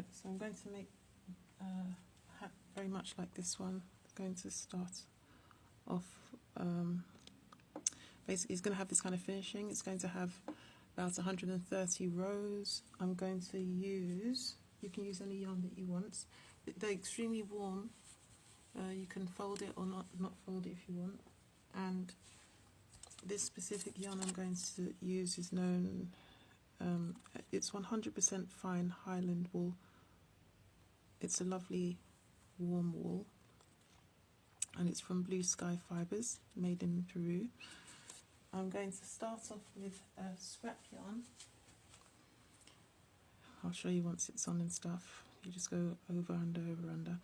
Right, so I'm going to make a hat very much like this one. I'm going to start off, basically it's going to have this kind of finishing. It's going to have about 130 rows. I'm going to use, you can use any yarn that you want. They're extremely warm. You can fold it or not fold it if you want. And this specific yarn I'm going to use is known, it's 100% Fine Highland Wool. It's a lovely warm wool, and it's from Blue Sky Fibres, made in Peru. I'm going to start off with a scrap yarn. I'll show you once it's on and stuff. You just go over, under, over, under.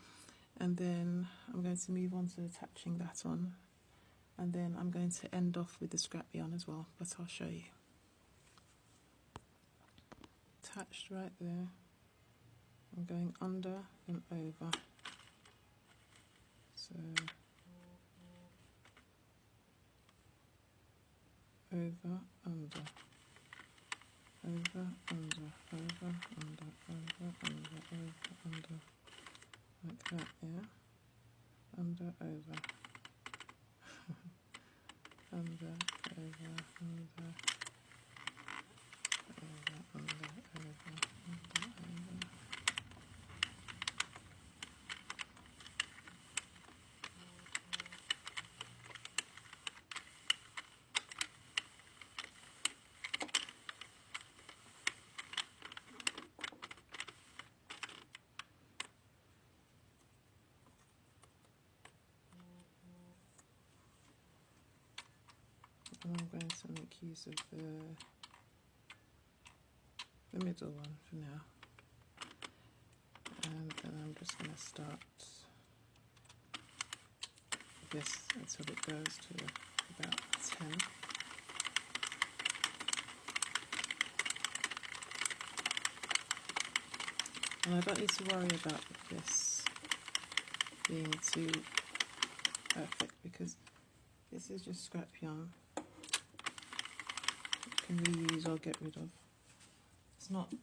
And then I'm going to move on to attaching that on. And then I'm going to end off with the scrap yarn as well, but I'll show you. Attached right there. I'm going under and over. So over, under, over, under, over, under, over, under, over, under, like that, yeah. Under, over, under, over, under, over, under, over, under, over. And I'm going to make use of the middle one for now, and then I'm just going to start this until it goes to about 10. And I don't need to worry about this being too perfect, because this is just scrap yarn. You can reuse or get rid of. It's not, you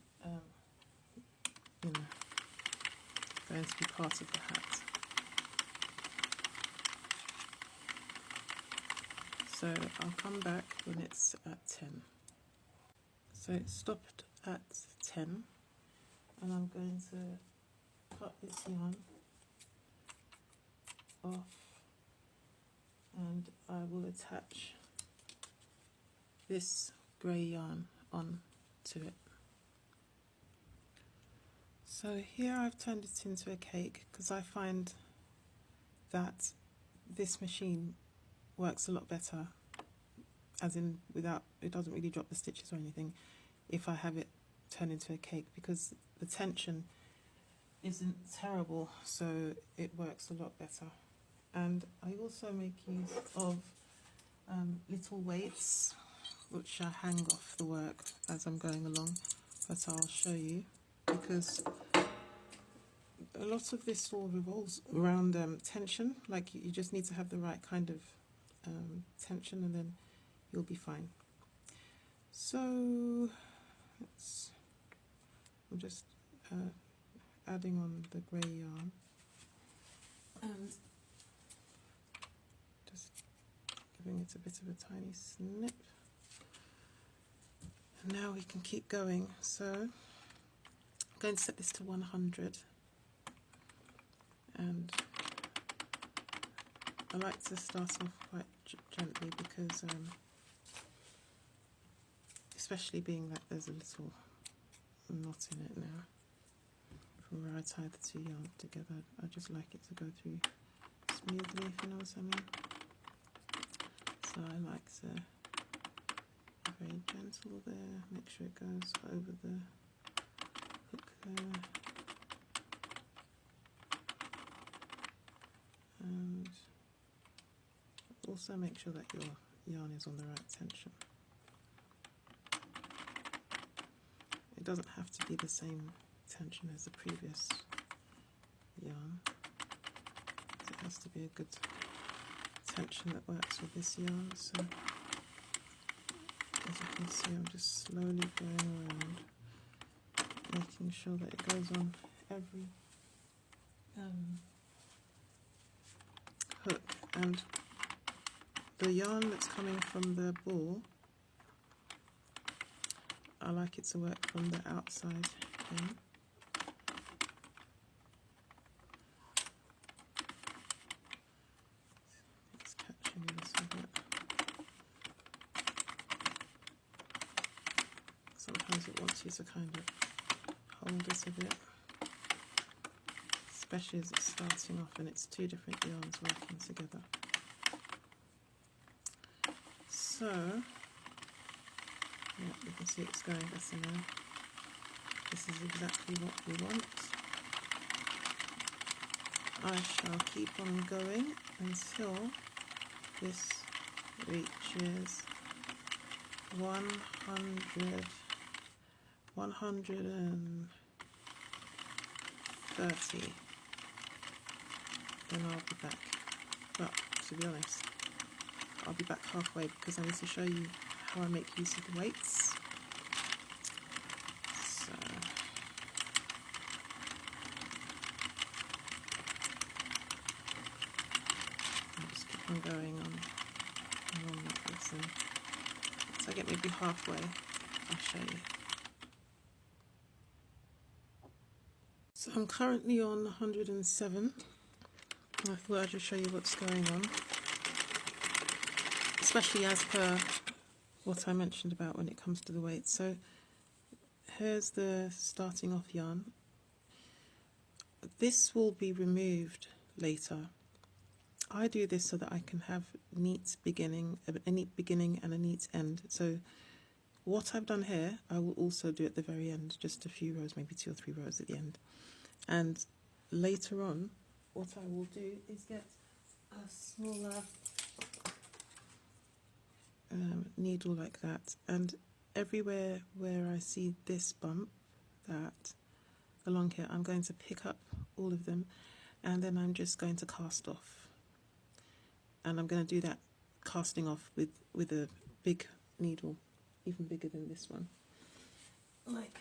know, going to be part of the hat. So I'll come back when it's at 10. So it stopped at 10, and I'm going to cut this yarn off, and I will attach this grey yarn on to it. So here I've turned it into a cake, because I find that this machine works a lot better, as in without, it doesn't really drop the stitches or anything, if I have it turned into a cake, because the tension isn't terrible, so it works a lot better. And I also make use of little weights which I hang off the work as I'm going along, but I'll show you, because a lot of this all revolves around tension. Like you just need to have the right kind of tension, and then you'll be fine. So I'm just adding on the grey yarn and just giving it a bit of a tiny snip. And now we can keep going. So I'm going to set this to 100, and I like to start off quite gently, because especially being that there's a little knot in it now from where I tied the two yarns together. I just like it to go through smoothly, if you know what I mean. So I like to be very gentle there, make sure it goes over the hook there, and also make sure that your yarn is on the right tension. It doesn't have to be the same tension as the previous yarn. It has to be a good tension that works with this yarn. So as you can see, I'm just slowly going around, making sure that it goes on every hook, and the yarn that's coming from the ball, I like it to work from the outside in. It's catching a little bit. Sometimes it wants you to kind of hold it a bit, especially as it's starting off and it's two different yarns working together. So, yeah, you can see it's going better now. This is exactly what we want. I shall keep on going until this reaches 130. Then I'll be back. But to be honest, I'll be back halfway because I need to show you how I make use of the weights. So I'll just keep on going on like this, and once I get maybe halfway, I'll show you. So I'm currently on 107. I thought I'd just show you what's going on, especially as per what I mentioned about when it comes to the weight. So here's the starting off yarn. This will be removed later. I do this so that I can have a neat beginning and a neat end. So what I've done here, I will also do at the very end, just a few rows, maybe 2 or 3 rows at the end. And later on, what I will do is get a smaller needle like that, and everywhere where I see this bump, that along here, I'm going to pick up all of them, and then I'm just going to cast off. And I'm going to do that casting off with a big needle, even bigger than this one, like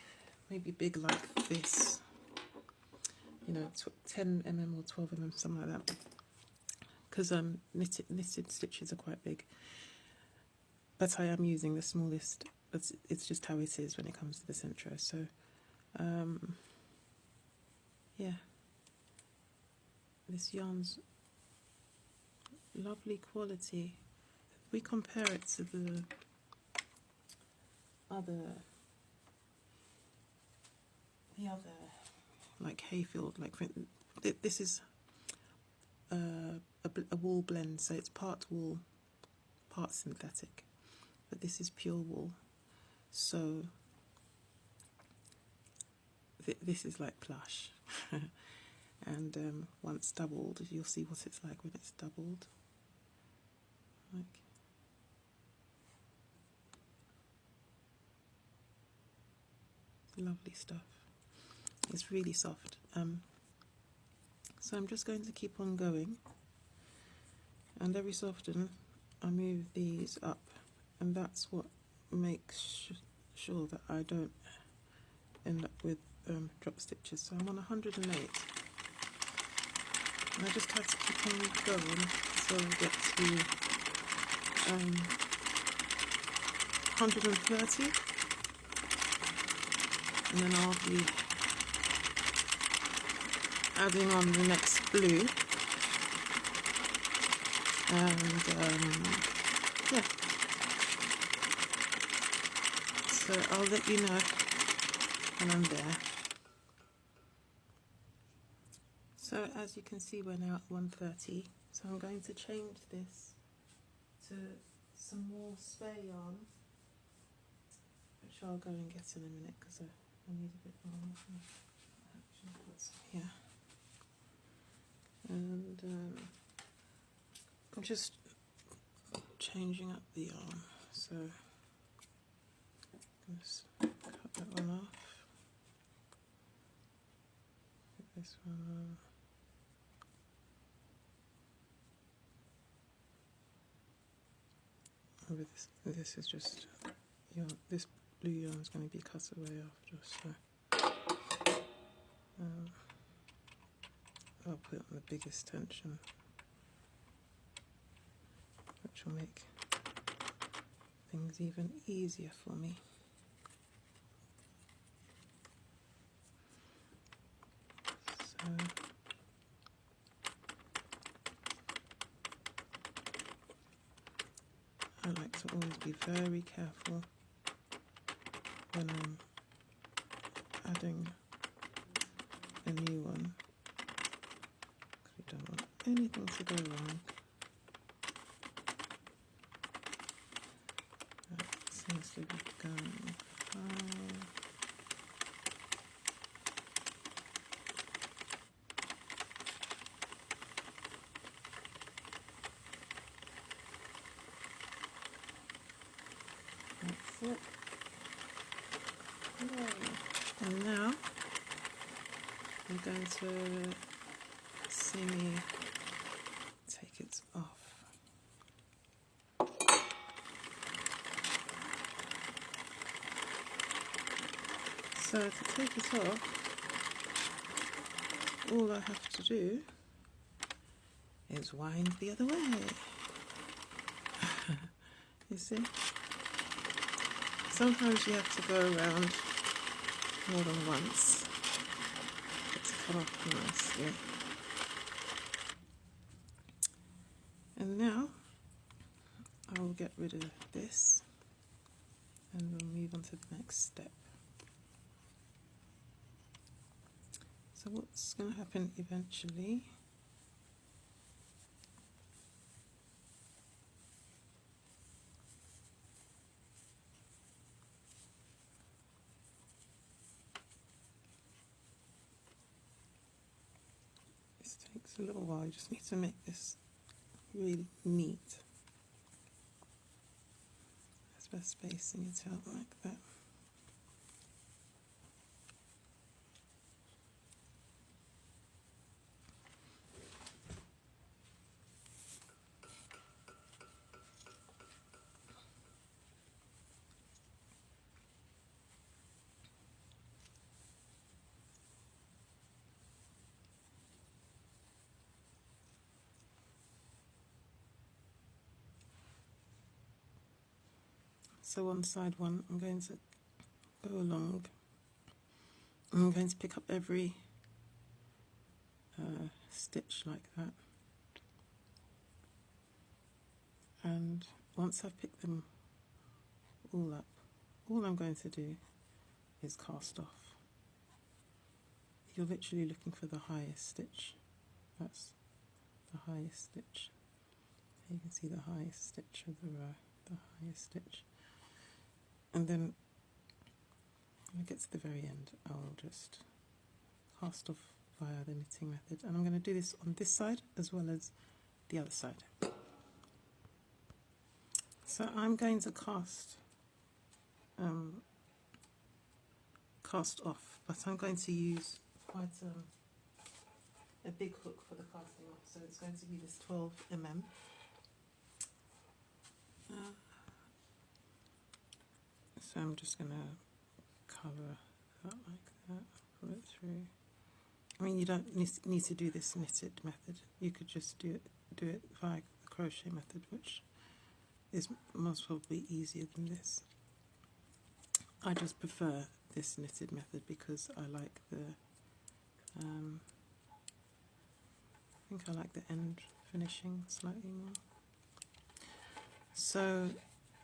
maybe big like this, you know, 10 mm or 12 mm, something like that, because knitted stitches are quite big. But I am using the smallest, but it's just how it is when it comes to the Sentro. So, yeah, this yarn's lovely quality. If we compare it to the other like hayfield, like this is a wool blend, so it's part wool, part synthetic, but this is pure wool. So this is like plush. And once doubled, you'll see what it's like when it's doubled. Like, lovely stuff. It's really soft. So I'm just going to keep on going, and every so often I move these up, and that's what makes sure that I don't end up with drop stitches. So I'm on 108, and I just have to keep on going until I get to 130, and then I'll be adding on the next blue, and yeah, so I'll let you know when I'm there. So as you can see, we're now at 130, so I'm going to change this to some more spare yarn, which I'll go and get in a minute because I need a bit more. Actually put some here. And I'm just changing up the yarn, so just cut that one off, put this one on. This is just yarn. This blue yarn is going to be cut away after, so I'll put it on the biggest tension, which will make things even easier for me. So I like to always be very careful when I'm adding a new one, because we don't want anything to go wrong. That seems to be going fine. That's it. And now I'm going to see me take it off. So to take it off, all I have to do is wind the other way. You see? Sometimes you have to go around more than once to come up nicely. And now I will get rid of this and we'll move on to the next step. So what's going to happen eventually takes a little while. You just need to make this really neat. That's by spacing it out like that. So on side one, I'm going to go along. I'm going to pick up every stitch like that. And once I've picked them all up, all I'm going to do is cast off. You're literally looking for the highest stitch. That's the highest stitch. You can see the highest stitch of the row, the highest stitch. And then when I get to the very end, I'll just cast off via the knitting method. And I'm going to do this on this side as well as the other side. So I'm going to cast off, but I'm going to use quite a big hook for the casting off. So it's going to be this 12 mm. So I'm just going to cover that like that, pull it through. I mean, you don't need to do this knitted method. You could just do it via the crochet method, which is most probably easier than this. I just prefer this knitted method because I like the I think I like the end finishing slightly more. So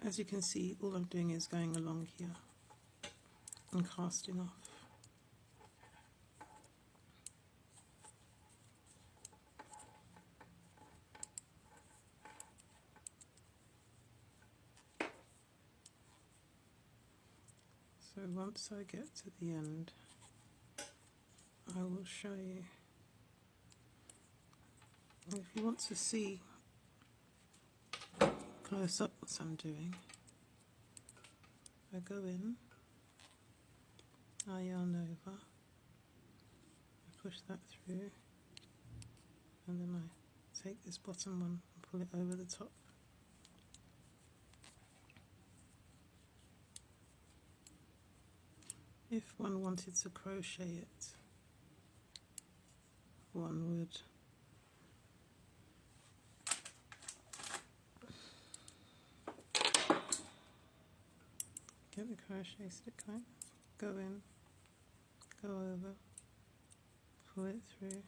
as you can see, all I'm doing is going along here and casting off. So once I get to the end, I will show you. And if you want to see close up what I'm doing, I go in, I yarn over, I push that through, and then I take this bottom one and pull it over the top. If one wanted to crochet it, one would get the crochet stick line, go in, go over, pull it through,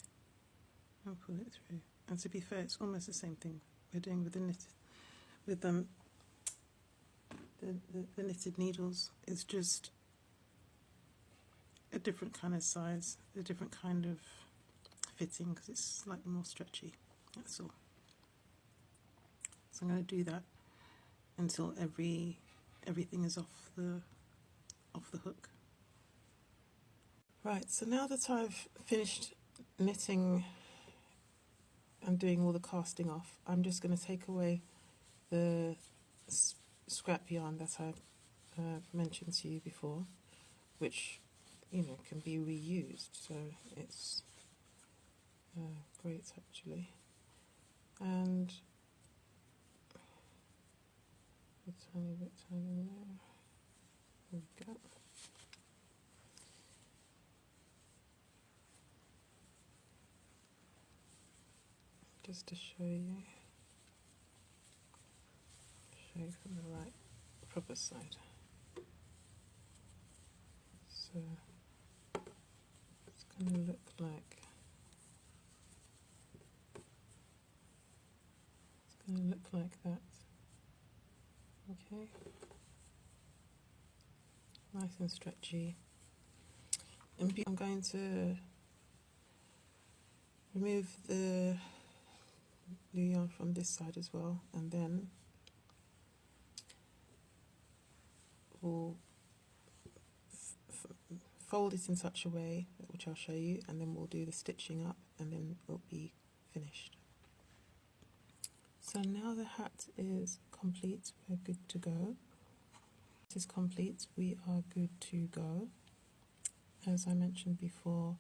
and pull it through. And to be fair, it's almost the same thing we're doing with the knitted, with the knitted needles. It's just a different kind of size, a different kind of fitting because it's slightly more stretchy. That's all. So I'm going to do that until everything is off the hook. Right, so now that I've finished knitting and doing all the casting off, I'm just going to take away the scrap yarn that I mentioned to you before, which, you know, can be reused, so it's great actually. And a tiny bit in there. There we go. Just to show you from the right proper side. So it's going to look like that. Okay, nice and stretchy. And I'm going to remove the blue yarn from this side as well, and then we'll fold it in such a way, which I'll show you, and then we'll do the stitching up, and then it'll be finished. So now the hat is complete, we're good to go. It is complete, we are good to go. As I mentioned before,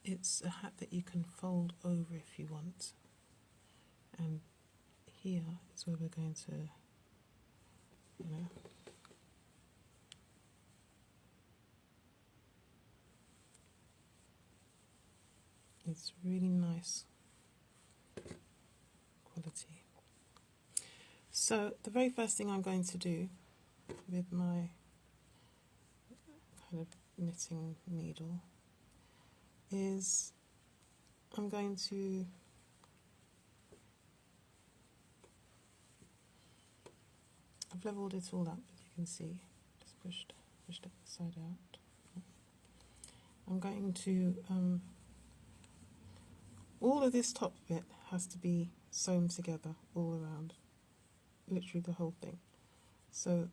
it's a hat that you can fold over if you want. And here is where we're going to, you know, it's really nice quality. So the very first thing I'm going to do with my kind of knitting needle is I'm going to I've leveled it all up, as you can see, just pushed that side out. I'm going to all of this top bit has to be sewn together all around, literally the whole thing. So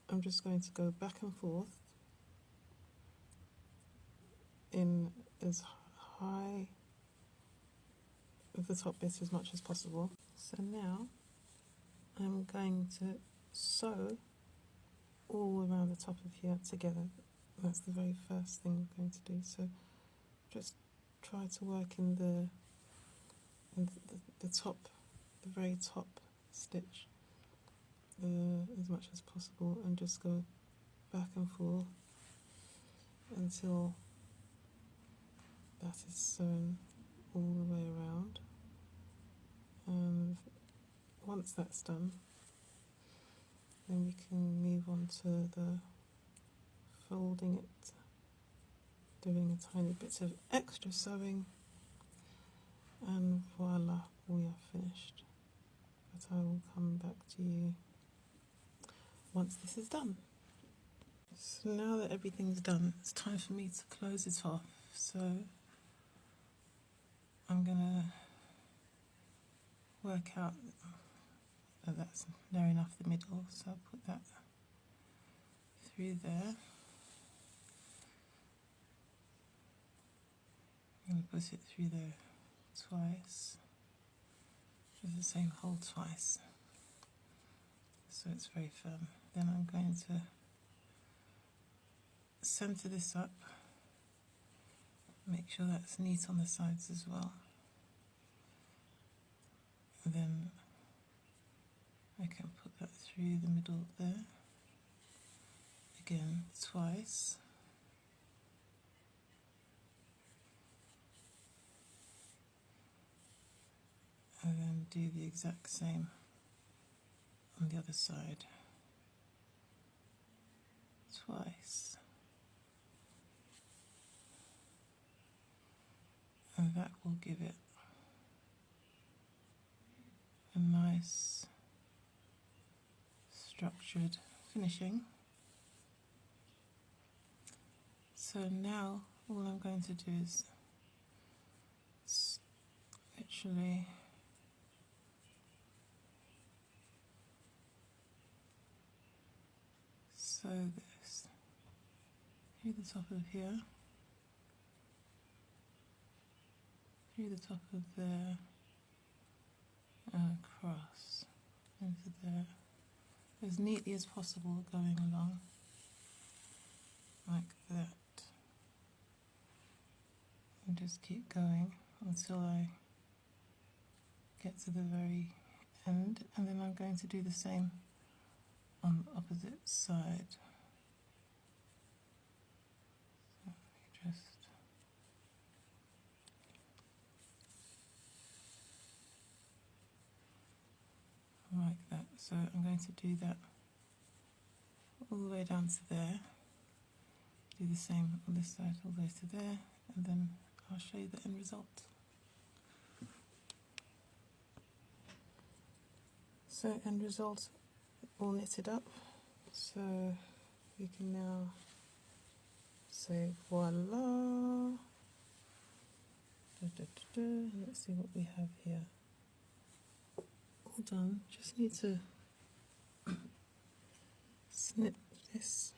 I'm just going to go back and forth in as high of the top bit as much as possible. So now I'm going to sew all around the top of here together. That's the very first thing I'm going to do. So just try to work in the top, the very top stitch as much as possible, and just go back and forth until that is sewn all the way around. And once that's done, then we can move on to the folding it, doing a tiny bit of extra sewing, and voila, we are finished. But I will come back to you once this is done. So now that everything's done, it's time for me to close it off. So I'm gonna work out that that's near enough the middle, so I'll put that through there. I'm going to put it through there twice, with the same hole twice, so it's very firm. Then I'm going to centre this up, make sure that's neat on the sides as well, and then I can put that through the middle there, again twice, do the exact same on the other side. Twice. And that will give it a nice structured finishing. So now all I'm going to do is literally sew this through the top of here, through the top of there, and across into there, as neatly as possible, going along like that, and just keep going until I get to the very end, and then I'm going to do the same on the opposite side. So just like that. So I'm going to do that all the way down to there, do the same on this side all the way to there, and then I'll show you the end result. So end result all knitted up, so we can now say voila. Let's see what we have here. All done. Just need to snip this.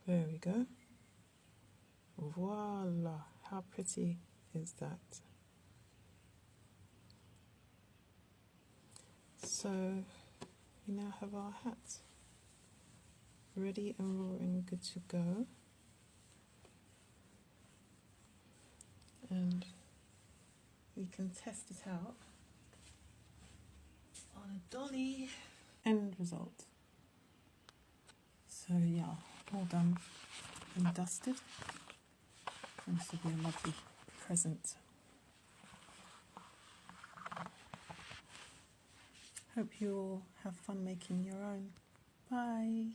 There we go. Voila! How pretty is that? So we now have our hat ready and roaring, good to go. And we can test it out on a dolly. End result. So yeah, all done and dusted. And this will be a lovely present. Hope you all have fun making your own. Bye.